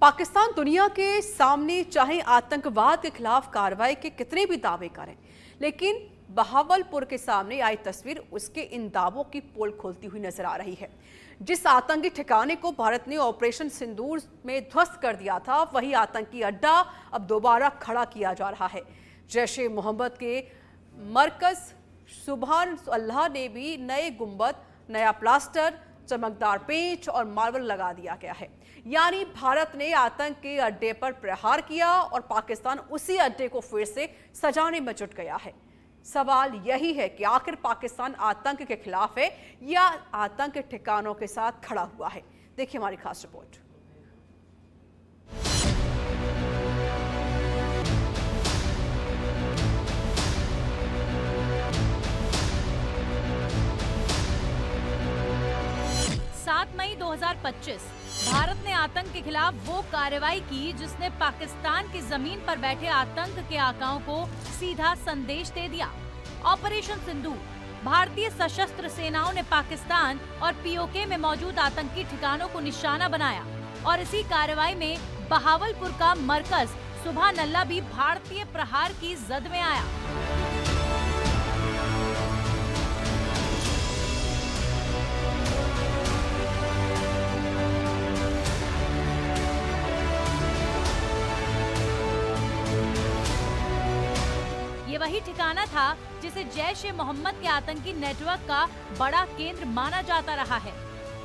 पाकिस्तान दुनिया के सामने चाहे आतंकवाद के खिलाफ कार्रवाई के कितने भी दावे करें, लेकिन बहावलपुर के सामने आई तस्वीर उसके इन दावों की पोल खोलती हुई नजर आ रही है। जिस आतंकी ठिकाने को भारत ने ऑपरेशन सिंदूर में ध्वस्त कर दिया था, वही आतंकी अड्डा अब दोबारा खड़ा किया जा रहा है। जैश ए मोहम्मद के मरकज सुभान अल्लाह ने भी नए गुंबद, नया प्लास्टर, चमकदार पेंच और मार्बल लगा दिया गया है। यानी भारत ने आतंक के अड्डे पर प्रहार किया और पाकिस्तान उसी अड्डे को फिर से सजाने में जुट गया है। सवाल यही है कि आखिर पाकिस्तान आतंक के खिलाफ है या आतंक के ठिकानों के साथ खड़ा हुआ है। देखिए हमारी खास रिपोर्ट। मई 2025 भारत ने आतंक के खिलाफ वो कार्रवाई की जिसने पाकिस्तान की जमीन पर बैठे आतंक के आकाओं को सीधा संदेश दे दिया। ऑपरेशन सिंदूर। भारतीय सशस्त्र सेनाओं ने पाकिस्तान और पीओके में मौजूद आतंकी ठिकानों को निशाना बनाया और इसी कार्रवाई में बहावलपुर का मरकज सुभान अल्लाह भी भारतीय प्रहार की जद में आया। ये वही ठिकाना था जिसे जैश ए मोहम्मद के आतंकी नेटवर्क का बड़ा केंद्र माना जाता रहा है।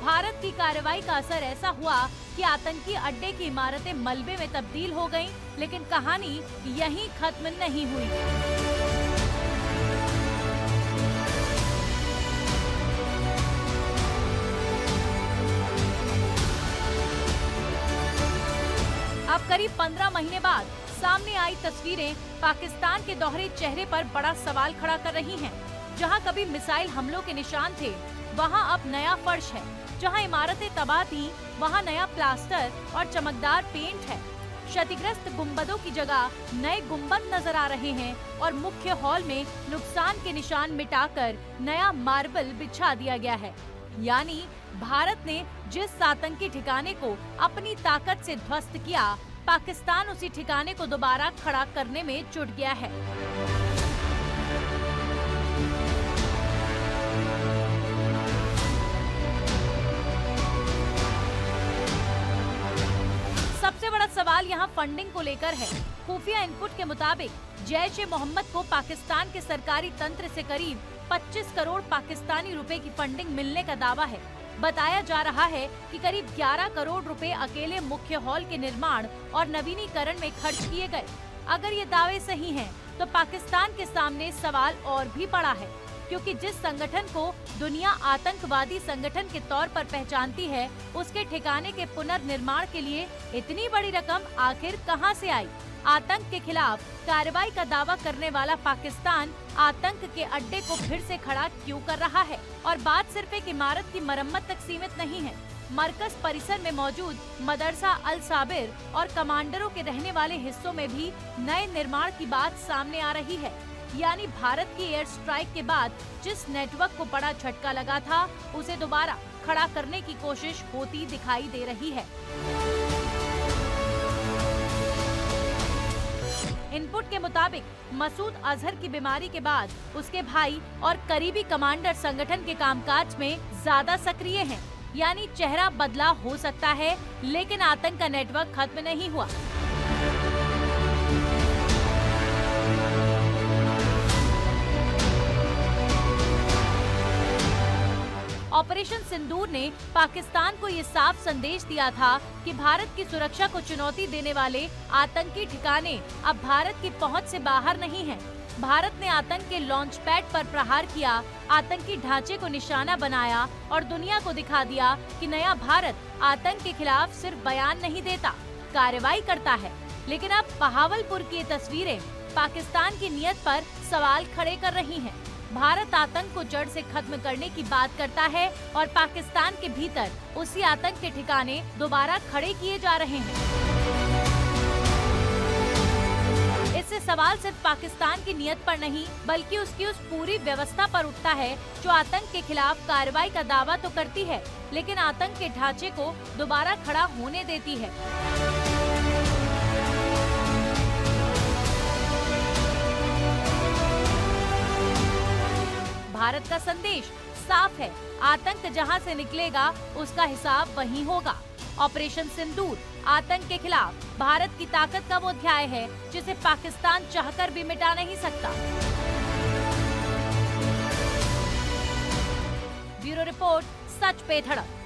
भारत की कार्रवाई का असर ऐसा हुआ कि आतंकी अड्डे की इमारतें मलबे में तब्दील हो गईं, लेकिन कहानी यहीं खत्म नहीं हुई। अब करीब 15 महीने बाद सामने आई तस्वीरें पाकिस्तान के दोहरे चेहरे पर बड़ा सवाल खड़ा कर रही हैं। जहां कभी मिसाइल हमलों के निशान थे, वहां अब नया फर्श है। जहां इमारतें तबाह थीं, वहां नया प्लास्टर और चमकदार पेंट है। क्षतिग्रस्त गुंबदों की जगह नए गुंबद नजर आ रहे हैं और मुख्य हॉल में नुकसान के निशान मिटाकर नया मार्बल बिछा दिया गया है। यानी भारत ने जिस आतंकी ठिकाने को अपनी ताकत से ध्वस्त किया, पाकिस्तान उसी ठिकाने को दोबारा खड़ा करने में जुट गया है। सबसे बड़ा सवाल यहाँ फंडिंग को लेकर है। खुफिया इनपुट के मुताबिक जैश ए मोहम्मद को पाकिस्तान के सरकारी तंत्र से करीब 25 करोड़ पाकिस्तानी रुपए की फंडिंग मिलने का दावा है। बताया जा रहा है कि करीब 11 करोड़ रुपए अकेले मुख्य हॉल के निर्माण और नवीनीकरण में खर्च किए गए। अगर ये दावे सही हैं, तो पाकिस्तान के सामने सवाल और भी बड़ा है, क्योंकि जिस संगठन को दुनिया आतंकवादी संगठन के तौर पर पहचानती है, उसके ठिकाने के पुनर्निर्माण के लिए इतनी बड़ी रकम आखिर कहां से आई? आतंक के खिलाफ कार्रवाई का दावा करने वाला पाकिस्तान आतंक के अड्डे को फिर से खड़ा क्यों कर रहा है? और बात सिर्फ एक इमारत की मरम्मत तक सीमित नहीं है। मरकज परिसर में मौजूद मदरसा अल साबिर और कमांडरों के रहने वाले हिस्सों में भी नए निर्माण की बात सामने आ रही है। यानी भारत की एयर स्ट्राइक के बाद जिस नेटवर्क को बड़ा झटका लगा था, उसे दोबारा खड़ा करने की कोशिश होती दिखाई दे रही है। इनपुट के मुताबिक मसूद अजहर की बीमारी के बाद उसके भाई और करीबी कमांडर संगठन के कामकाज में ज्यादा सक्रिय हैं। यानी चेहरा बदला हो सकता है, लेकिन आतंक का नेटवर्क खत्म नहीं हुआ। ऑपरेशन सिंदूर ने पाकिस्तान को ये साफ संदेश दिया था कि भारत की सुरक्षा को चुनौती देने वाले आतंकी ठिकाने अब भारत की पहुंच से बाहर नहीं हैं। भारत ने आतंक के लॉन्च पैड पर प्रहार किया, आतंकी ढांचे को निशाना बनाया और दुनिया को दिखा दिया कि नया भारत आतंक के खिलाफ सिर्फ बयान नहीं देता, कार्रवाई करता है। लेकिन अब बहावलपुर की ये तस्वीरें पाकिस्तान की नीयत पर सवाल खड़े कर रही हैं। भारत आतंक को जड़ से खत्म करने की बात करता है और पाकिस्तान के भीतर उसी आतंक के ठिकाने दोबारा खड़े किए जा रहे हैं। इससे सवाल सिर्फ पाकिस्तान की नीयत पर नहीं, बल्कि उसकी उस पूरी व्यवस्था पर उठता है जो आतंक के खिलाफ कार्रवाई का दावा तो करती है, लेकिन आतंक के ढांचे को दोबारा खड़ा होने देती है। भारत का संदेश साफ है, आतंक जहां से निकलेगा उसका हिसाब वहीं होगा। ऑपरेशन सिंदूर आतंक के खिलाफ भारत की ताकत का वो अध्याय है जिसे पाकिस्तान चाहकर भी मिटा नहीं सकता। ब्यूरो रिपोर्ट, सच पे धड़क।